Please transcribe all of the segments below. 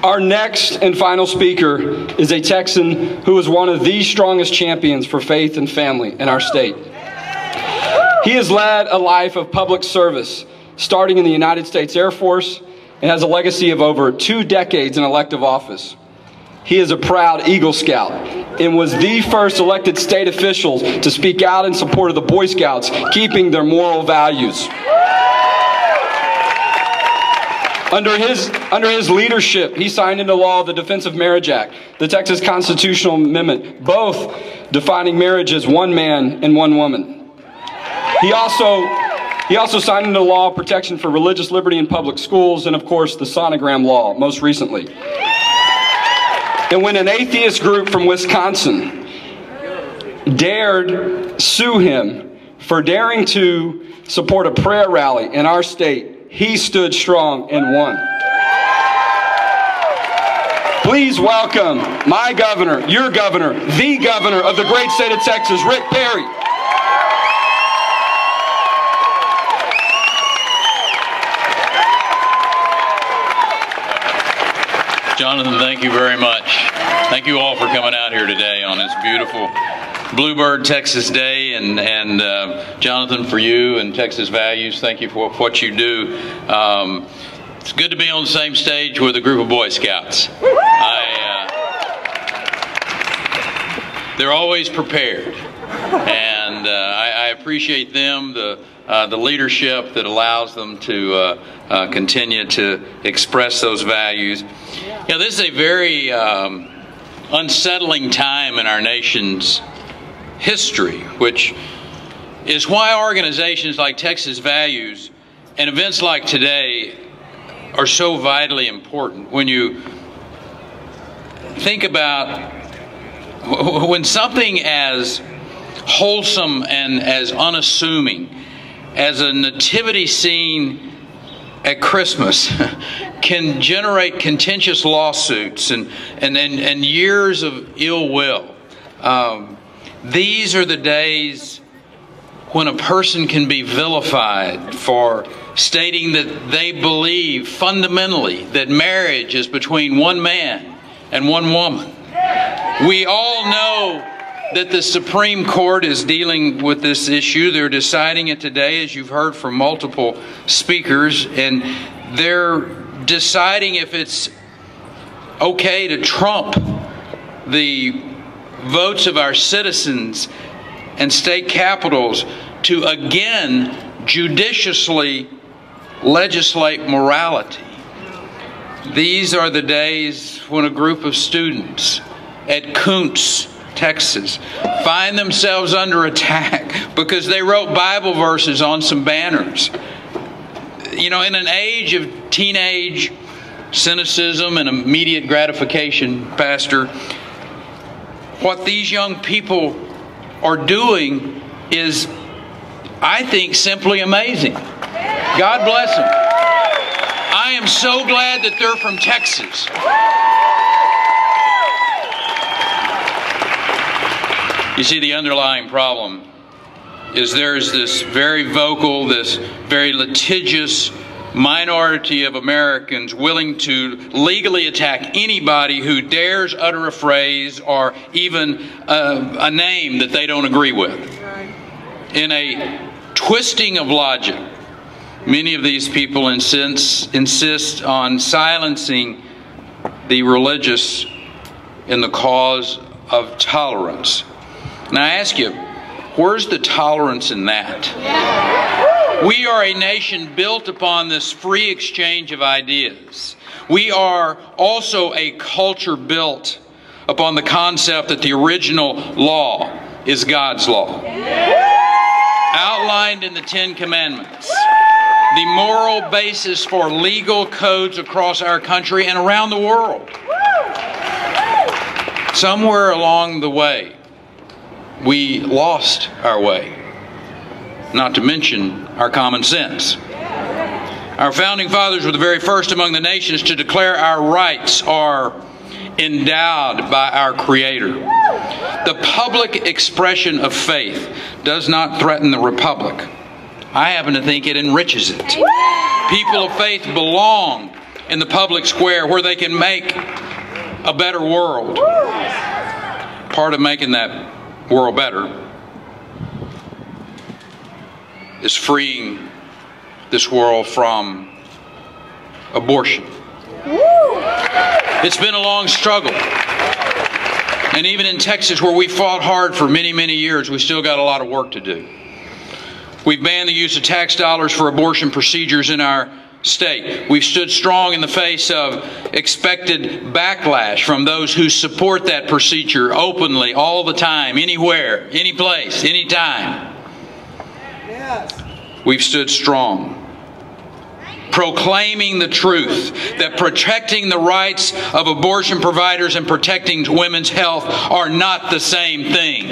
Our next and final speaker is a Texan who is one of the strongest champions for faith and family in our state. He has led a life of public service, starting in the United States Air Force, and has a legacy of over 2 decades in elective office. He is a proud Eagle Scout and was the first elected state official to speak out in support of the Boy Scouts, keeping their moral values. Under his leadership, he signed into law the Defense of Marriage Act, the Texas Constitutional Amendment, both defining marriage as one man and one woman. He also signed into law protection for religious liberty in public schools and, of course, the sonogram law, most recently. And when an atheist group from Wisconsin dared sue him for daring to support a prayer rally in our state, he stood strong and won. Please welcome my governor, your governor, the governor of the great state of Texas, Rick Perry. Jonathan, thank you very much. Thank you all for coming out here today on this beautiful Bluebird Texas Day, and Jonathan, for you and Texas Values, thank you for what you do. It's good to be on the same stage with a group of Boy Scouts. They're always prepared, and I appreciate them, the leadership that allows them to continue to express those values. You know, this is a very unsettling time in our nation's history, which is why organizations like Texas Values and events like today are so vitally important. When you think about when something as wholesome and as unassuming as a nativity scene at Christmas can generate contentious lawsuits and years of ill will. These are the days when a person can be vilified for stating that they believe fundamentally that marriage is between one man and one woman. We all know that the Supreme Court is dealing with this issue. They're deciding it today, as you've heard from multiple speakers, and they're deciding if it's okay to trump the votes of our citizens and state capitals to again judiciously legislate morality. These are the days when a group of students at Kuntz, Texas, find themselves under attack because they wrote Bible verses on some banners. You know, in an age of teenage cynicism and immediate gratification, Pastor, what these young people are doing is, I think, simply amazing. God bless them. I am so glad that they're from Texas. You see, the underlying problem is there's this very vocal, this very litigious minority of Americans willing to legally attack anybody who dares utter a phrase or even a name that they don't agree with. In a twisting of logic, many of these people insist on silencing the religious in the cause of tolerance. And I ask you, where's the tolerance in that? We are a nation built upon this free exchange of ideas. We are also a culture built upon the concept that the original law is God's law, outlined in the Ten Commandments, the moral basis for legal codes across our country and around the world. Somewhere along the way, we lost our way, not to mention our common sense. Our founding fathers were the very first among the nations to declare our rights are endowed by our Creator. The public expression of faith does not threaten the republic. I happen to think it enriches it. People of faith belong in the public square where they can make a better world. Part of making that world better is freeing this world from abortion. It's been a long struggle. And even in Texas, where we fought hard for many, many years, we still got a lot of work to do. We've banned the use of tax dollars for abortion procedures in our state. We've stood strong in the face of expected backlash from those who support that procedure openly, all the time, anywhere, any place, anytime. Yes. We've stood strong, proclaiming the truth that protecting the rights of abortion providers and protecting women's health are not the same thing.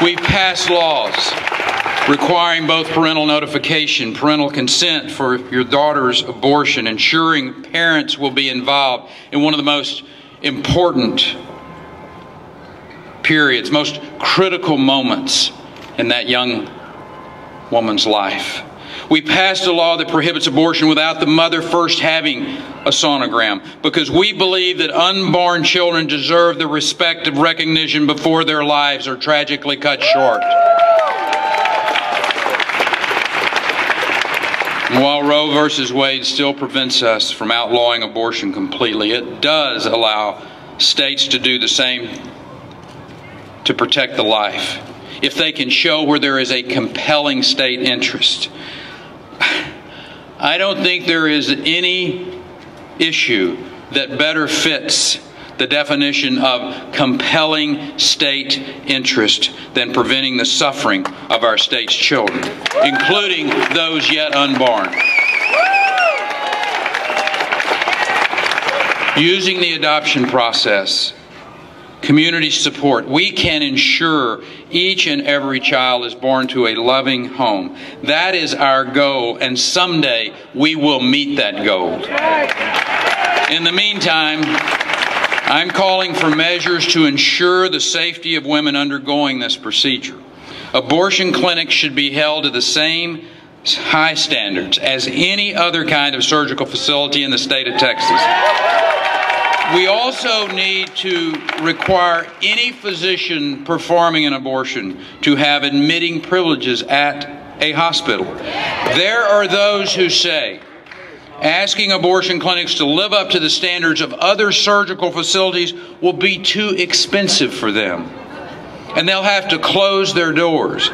We've passed laws requiring both parental notification, parental consent for your daughter's abortion, ensuring parents will be involved in one of the most important periods, most critical moments in that young woman's life. We passed a law that prohibits abortion without the mother first having a sonogram, because we believe that unborn children deserve the respect of recognition before their lives are tragically cut short. And while Roe versus Wade still prevents us from outlawing abortion completely, it does allow states to do the same to protect the life, if they can show where there is a compelling state interest. I don't think there is any issue that better fits the definition of compelling state interest than preventing the suffering of our state's children, including those yet unborn. Using the adoption process, community support, we can ensure each and every child is born to a loving home. That is our goal, and someday we will meet that goal. In the meantime, I'm calling for measures to ensure the safety of women undergoing this procedure. Abortion clinics should be held to the same high standards as any other kind of surgical facility in the state of Texas. We also need to require any physician performing an abortion to have admitting privileges at a hospital. There are those who say asking abortion clinics to live up to the standards of other surgical facilities will be too expensive for them, and they'll have to close their doors.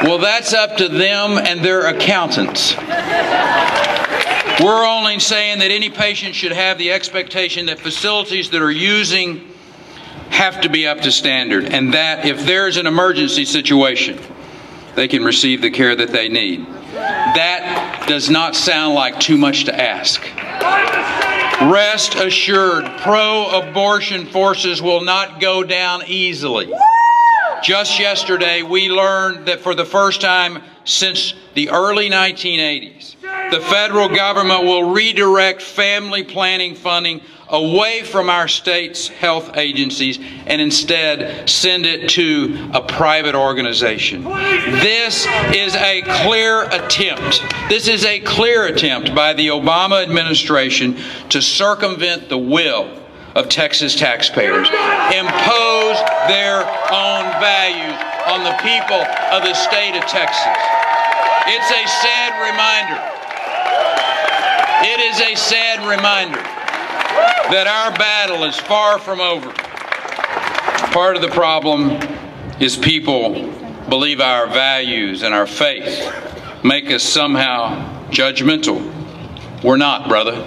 Well, that's up to them and their accountants. We're only saying that any patient should have the expectation that facilities that are using have to be up to standard, and that if there's an emergency situation, they can receive the care that they need. That does not sound like too much to ask. Rest assured, pro-abortion forces will not go down easily. Just yesterday, we learned that for the first time since the early 1980s, the federal government will redirect family planning funding away from our state's health agencies and instead send it to a private organization. This is a clear attempt. This is a clear attempt by the Obama administration to circumvent the will of Texas taxpayers, impose their own values on the people of the state of Texas. It's a sad reminder. It is a sad reminder that our battle is far from over. Part of the problem is people believe our values and our faith make us somehow judgmental. We're not, brother.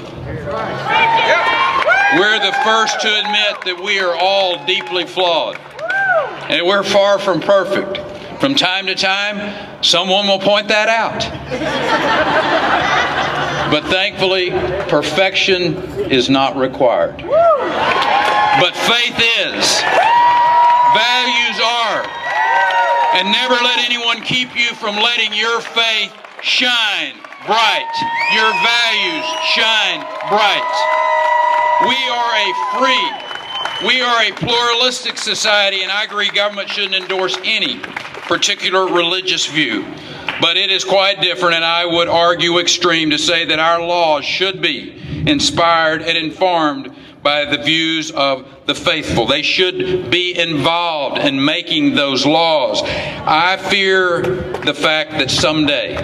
We're the first to admit that we are all deeply flawed, and we're far from perfect. From time to time, someone will point that out. But thankfully, perfection is not required. But faith is. Values are. And never let anyone keep you from letting your faith shine bright. Your values shine bright. We are a pluralistic society, and I agree government shouldn't endorse any particular religious view. But it is quite different, and I would argue extreme, to say that our laws should be inspired and informed by the views of the faithful. They should be involved in making those laws. I fear the fact that someday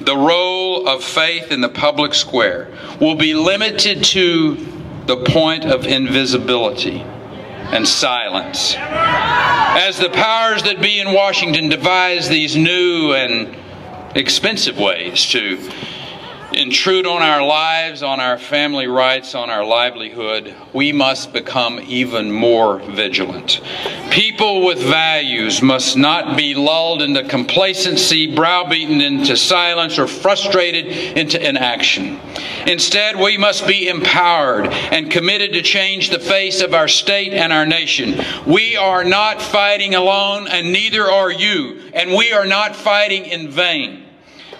the role of faith in the public square will be limited to the point of invisibility and silence. As the powers that be in Washington devise these new and expensive ways to intrude on our lives, on our family rights, on our livelihood, we must become even more vigilant. People with values must not be lulled into complacency, browbeaten into silence, or frustrated into inaction. Instead, we must be empowered and committed to change the face of our state and our nation. We are not fighting alone, and neither are you, and we are not fighting in vain.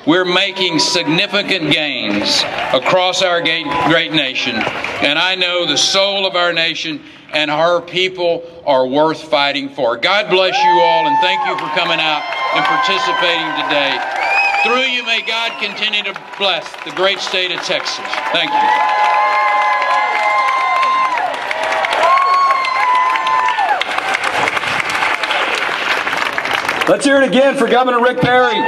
We're making significant gains across our great nation, and I know the soul of our nation and our people are worth fighting for. God bless you all, and thank you for coming out and participating today. Through you, may God continue to bless the great state of Texas. Thank you. Let's hear it again for Governor Rick Perry.